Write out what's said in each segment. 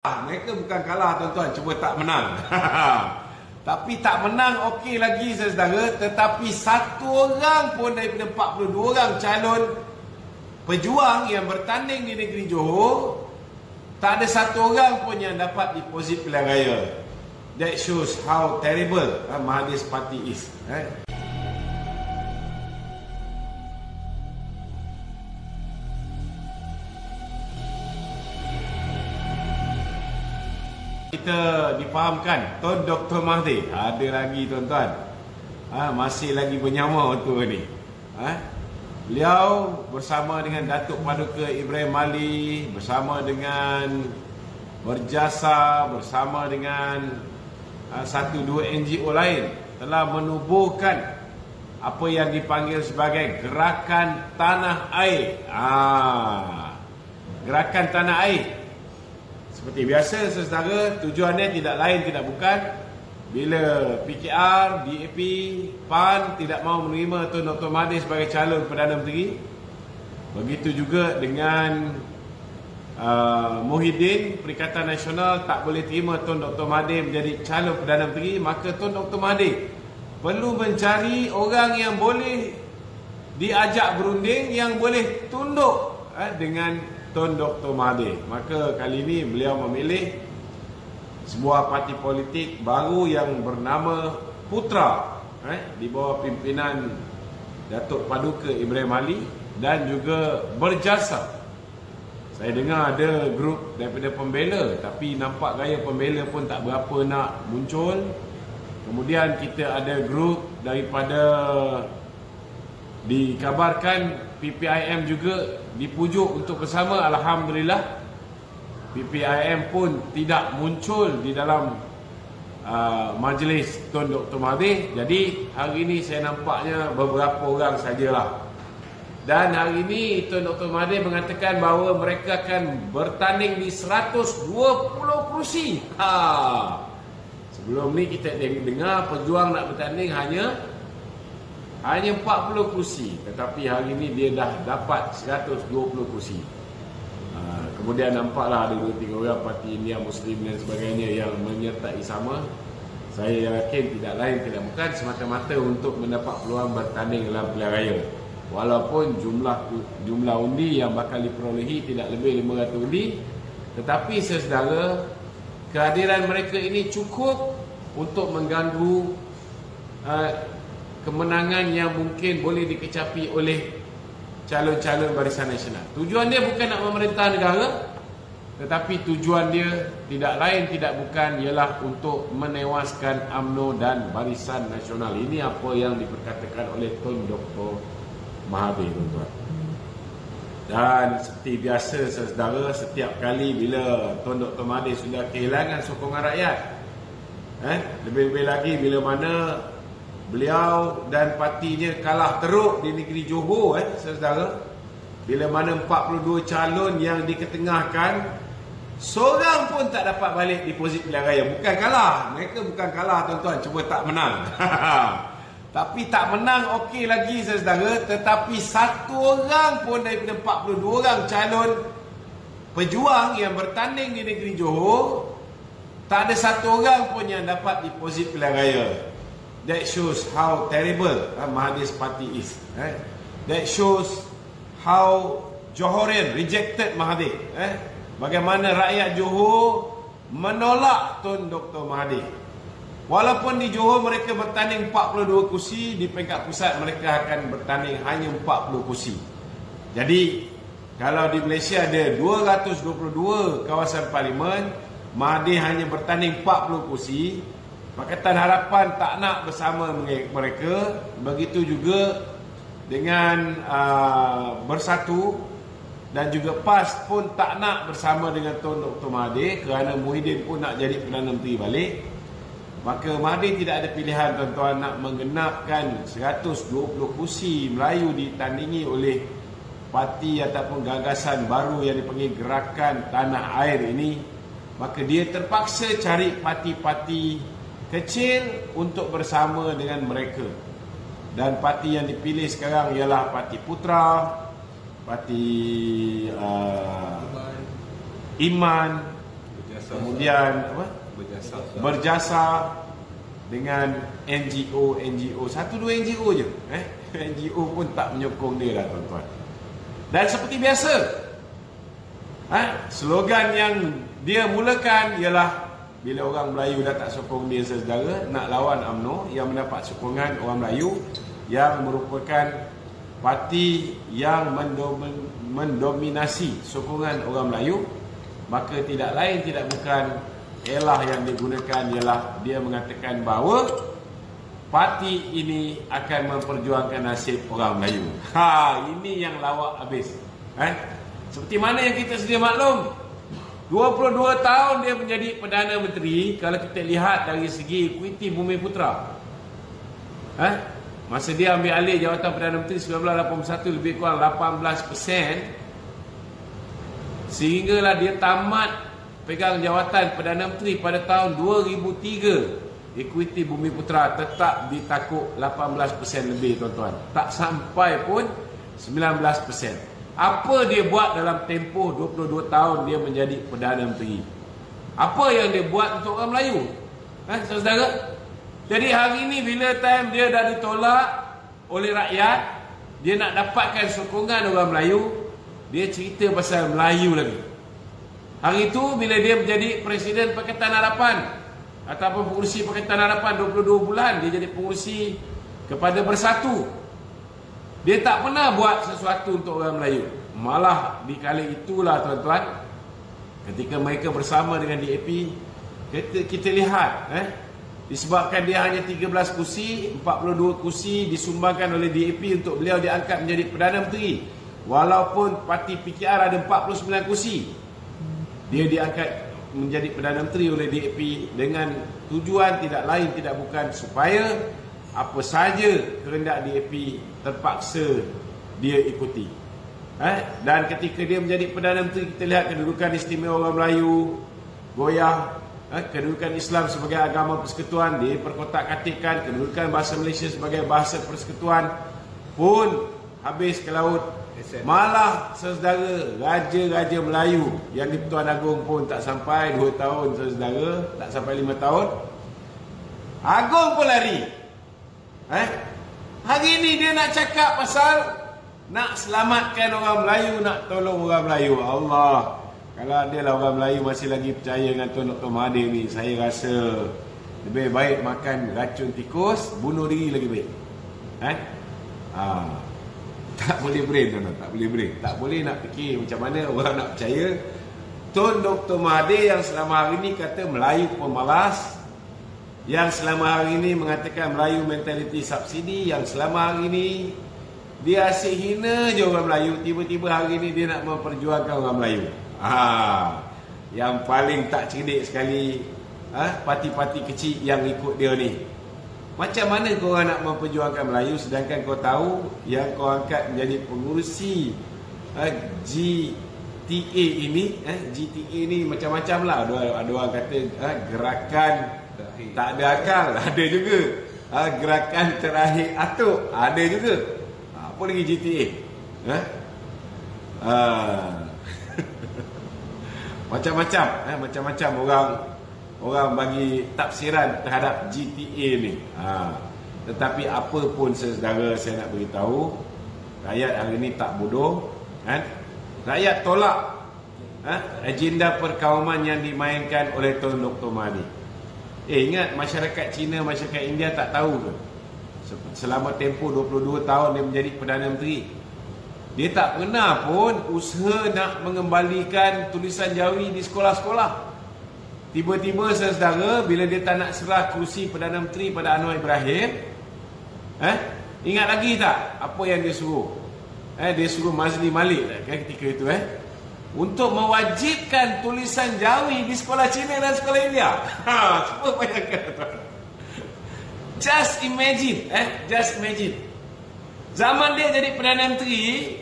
Mereka bukan kalah tuan-tuan, cuma tak menang. Tapi tak menang okey lagi saudara, tetapi satu orang pun daripada 42 orang calon pejuang yang bertanding di negeri Johor, tak ada satu orang pun yang dapat deposit pilihan raya. That shows how terrible Mahathir's party is. Kita difahamkan Tun Dr. Mahathir ada lagi tuan-tuan, masih lagi bernyawa waktu ni. Beliau bersama dengan Datuk Paduka Ibrahim Ali, bersama dengan Berjasa, bersama dengan satu dua NGO lain telah menubuhkan apa yang dipanggil sebagai Gerakan Tanah Air. Gerakan Tanah Air. Seperti biasa saudara, tujuannya tidak lain tidak bukan bila PKR, DAP, PAN tidak mahu menerima Tun Dr. Mahathir sebagai calon Perdana Menteri. Begitu juga dengan Muhyiddin, Perikatan Nasional tak boleh terima Tun Dr. Mahathir menjadi calon Perdana Menteri, maka Tun Dr. Mahathir perlu mencari orang yang boleh diajak berunding, yang boleh tunduk dengan Tun Dr. Mahathir. Maka kali ini beliau memilih sebuah parti politik baru yang bernama Putra, di bawah pimpinan Datuk Paduka Ibrahim Ali dan juga Berjasa. Saya dengar ada grup daripada pembela, tapi nampak gaya pembela pun tak berapa nak muncul. Kemudian kita ada grup daripada, dikabarkan PPIM juga dipujuk untuk bersama. Alhamdulillah PPIM pun tidak muncul di dalam majlis Tun Dr. Mahathir. Jadi hari ini saya nampaknya beberapa orang sajalah. Dan hari ini Tun Dr. Mahathir mengatakan bahawa mereka akan bertanding di 120 kerusi. Sebelum ni kita dengar pejuang nak bertanding hanya 40 kursi, tetapi hari ini dia dah dapat 120 kursi. Kemudian nampaklah ada 2-3 orang parti India Muslim dan sebagainya yang menyertai sama. Saya yakin tidak lain tidak bukan semata-mata untuk mendapat peluang bertanding dalam pilihan raya. Walaupun jumlah undi yang bakal diperolehi tidak lebih 500 undi, tetapi saudara, kehadiran mereka ini cukup untuk mengganggu kemenangan yang mungkin boleh dikecapi oleh calon-calon Barisan Nasional. Tujuan dia bukan nak memerintah negara, tetapi tujuan dia tidak lain tidak bukan ialah untuk menewaskan UMNO dan Barisan Nasional. Ini apa yang diperkatakan oleh Tun Dr. Mahathir, tuan-tuan. Dan seperti biasa saudara, setiap kali bila Tun Dr. Mahathir sudah kehilangan sokongan rakyat, lebih-lebih lagi bila mana beliau dan partinya kalah teruk di negeri Johor, saudara. Bila mana 42 calon yang diketengahkan, seorang pun tak dapat balik deposit pilihan raya. Bukan kalah, mereka bukan kalah tuan-tuan, cuma tak menang. Tapi tak menang okey lagi saudara, tetapi satu orang pun daripada 42 orang calon pejuang yang bertanding di negeri Johor, tak ada satu orang pun yang dapat deposit pilihan raya. That shows how terrible Mahathir's party is. That shows how Johorian rejected Mahathir. Bagaimana rakyat Johor menolak Tun Dr. Mahathir. Walaupun di Johor mereka bertanding 42 kursi, di peringkat pusat mereka akan bertanding hanya 40 kursi. Jadi kalau di Malaysia ada 222 kawasan parlimen, Mahathir hanya bertanding 40 kursi. Pakatan Harapan tak nak bersama mereka. Begitu juga dengan Bersatu dan juga PAS pun tak nak bersama dengan Tun Dr. Mahathir, kerana Muhyiddin pun nak jadi Perdana Menteri balik. Maka Mahathir tidak ada pilihan tuan-tuan, nak menggenapkan 120 kursi Melayu ditandingi oleh parti ataupun gagasan baru yang dipanggil Gerakan Tanah Air ini. Maka dia terpaksa cari parti-parti kecil untuk bersama dengan mereka. Dan parti yang dipilih sekarang ialah Parti Putra, Parti Iman, Kemudian apa? Berjasa dengan NGO, satu dua NGO je. NGO pun tak menyokong dia lah tuan-tuan. Dan seperti biasa, slogan yang dia mulakan ialah bila orang Melayu dah tak sokong dia saudara, nak lawan UMNO yang mendapat sokongan orang Melayu yang merupakan parti yang mendominasi sokongan orang Melayu, maka tidak lain tidak bukan elah yang digunakan ialah dia mengatakan bahawa parti ini akan memperjuangkan nasib orang Melayu. Ini yang lawak habis. Seperti mana yang kita sedia maklum, 22 tahun dia menjadi Perdana Menteri. Kalau kita lihat dari segi ekuiti Bumi Putra, masa dia ambil alih jawatan Perdana Menteri 1981 lebih kurang 18%, sehinggalah dia tamat pegang jawatan Perdana Menteri pada tahun 2003, ekuiti Bumi Putra tetap ditakuk 18% lebih tuan-tuan. Tak sampai pun 19%. Apa dia buat dalam tempoh 22 tahun dia menjadi Perdana Menteri? Apa yang dia buat untuk orang Melayu? Saudara? Jadi hari ini bila time dia dah ditolak oleh rakyat, dia nak dapatkan sokongan orang Melayu, dia cerita pasal Melayu lagi. Hari itu bila dia menjadi Presiden Pakatan Harapan ataupun pengurusi Pakatan Harapan 22 bulan, dia jadi pengurusi kepada Bersatu. Dia tak pernah buat sesuatu untuk orang Melayu. Malah di kali itulah tuan-tuan, ketika mereka bersama dengan DAP, kita lihat disebabkan dia hanya 13 kursi, 42 kursi disumbangkan oleh DAP untuk beliau diangkat menjadi Perdana Menteri. Walaupun parti PKR ada 49 kursi, dia diangkat menjadi Perdana Menteri oleh DAP dengan tujuan tidak lain tidak bukan supaya apa saja kehendak DAP terpaksa dia ikuti. Dan ketika dia menjadi Perdana Menteri, kita lihat kedudukan istimewa orang Melayu goyah, kedudukan Islam sebagai agama persekutuan diperkotak-katikkan, kedudukan bahasa Malaysia sebagai bahasa persekutuan pun habis ke laut. Malah saudara, raja-raja Melayu yang di Pertuan Agong pun tak sampai 2 tahun saudara, tak sampai 5 tahun, Agong pun lari. Hari ini dia nak cakap pasal nak selamatkan orang Melayu, nak tolong orang Melayu. Allah, kalau adalah orang Melayu masih lagi percaya dengan Tuan Dr. Mahathir ni, saya rasa lebih baik makan racun tikus, bunuh diri lagi baik. Tak boleh brain tuan-tuan, tak boleh brain. Tak boleh nak fikir macam mana orang nak percaya Tun Dr. Mahathir yang selama hari ni kata Melayu pemalas, yang selama hari ini mengatakan Melayu mentaliti subsidi, yang selama hari ini dia asyik hina je orang Melayu, tiba-tiba hari ini dia nak memperjuangkan orang Melayu. Yang paling tak cerdik sekali, parti-parti kecil yang ikut dia ni. Macam mana kau orang nak memperjuangkan Melayu sedangkan kau tahu yang kau angkat menjadi pengurusi GTA ini, GTA ni macam-macam lah. Ada orang kata gerakan tak ada akal, ada juga. Gerakan terakhir atuk, ada juga. Apa lagi GTA? Macam-macam, macam-macam orang bagi tafsiran terhadap GTA ni. Tetapi apa pun saudara, saya nak beritahu, rakyat hari ni tak bodoh. Rakyat tolak agenda perkauman yang dimainkan oleh Tun Dr. Mahathir. Ingat, masyarakat Cina, masyarakat India tak tahu ke? Selama tempoh 22 tahun dia menjadi Perdana Menteri, dia tak pernah pun usaha nak mengembalikan tulisan Jawi di sekolah-sekolah. Tiba-tiba saudara, bila dia tak nak serah kursi Perdana Menteri pada Anwar Ibrahim, ingat lagi tak apa yang dia suruh? Dia suruh Mazli Malik ketika itu untuk mewajibkan tulisan Jawi di sekolah Cina dan sekolah India. Cuba bayangkan tuan. Just imagine, just imagine. Zaman dia jadi Perdana Menteri,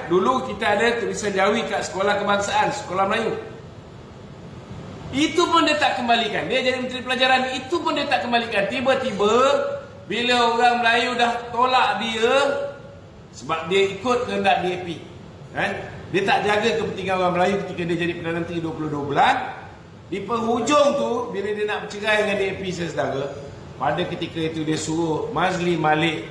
dulu kita ada tulisan Jawi kat sekolah kebangsaan, sekolah Melayu. Itu pun dia tak kembalikan. Dia jadi Menteri Pelajaran, itu pun dia tak kembalikan. Tiba-tiba bila orang Melayu dah tolak dia sebab dia ikut kehendak DAP, dia tak jaga kepentingan orang Melayu ketika dia jadi Perdana Menteri 22 bulan. Di penghujung tu, bila dia nak bercerai dengan DAP saudara, pada ketika itu dia suruh Mazli Malik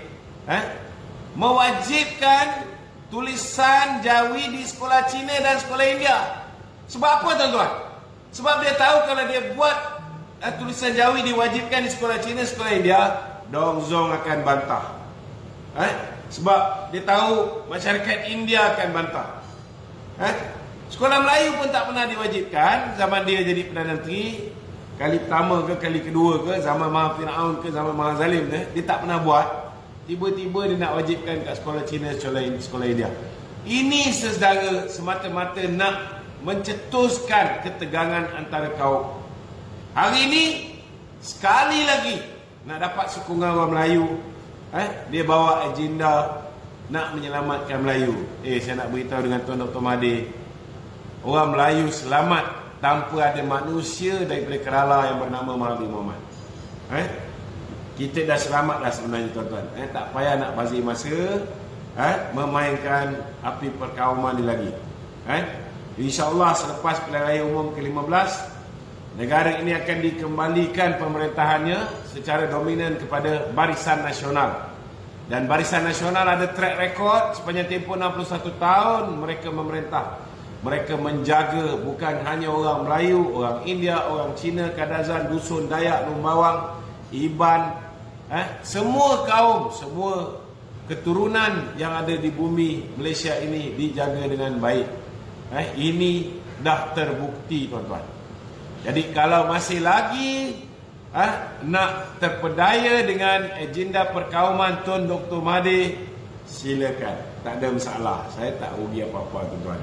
mewajibkan tulisan Jawi di sekolah Cina dan sekolah India. Sebab apa tuan-tuan? Sebab dia tahu kalau dia buat tulisan Jawi diwajibkan di sekolah Cina, sekolah India, Dong Zong akan bantah. Sebab dia tahu masyarakat India akan bantah. Sekolah Melayu pun tak pernah diwajibkan zaman dia jadi Perdana Menteri. Kali pertama ke, kali kedua ke, zaman Maha Firaun ke, zaman Maha Zalim ke, dia tak pernah buat. Tiba-tiba dia nak wajibkan kat sekolah Cina, sekolah India. Ini saudara semata-mata nak mencetuskan ketegangan antara kaum. Hari ini sekali lagi nak dapat sokongan orang Melayu, dia bawa agenda nak menyelamatkan Melayu. Saya nak beritahu dengan Tuan Dr. Mahathir, orang Melayu selamat tanpa ada manusia daripada Kerala yang bernama Mahathir Mohamad. Kita dah selamat dah sebenarnya tuan-tuan. Tak payah nak bazir masa memainkan api perkauman ni lagi. InsyaAllah selepas pilihan raya umum ke-15, negara ini akan dikembalikan pemerintahannya secara dominan kepada Barisan Nasional. Dan Barisan Nasional ada track record sepanjang tempoh 61 tahun mereka memerintah. Mereka menjaga bukan hanya orang Melayu, orang India, orang Cina, Kadazan, Dusun, Dayak, Numbawang, Iban, semua kaum, semua keturunan yang ada di bumi Malaysia ini dijaga dengan baik. Ini dah terbukti tuan-tuan. Jadi kalau masih lagi nak terpedaya dengan agenda perkauman Tun Dr. Mahathir, silakan, tak ada masalah. Saya tak rugi apa-apa tuan-tuan.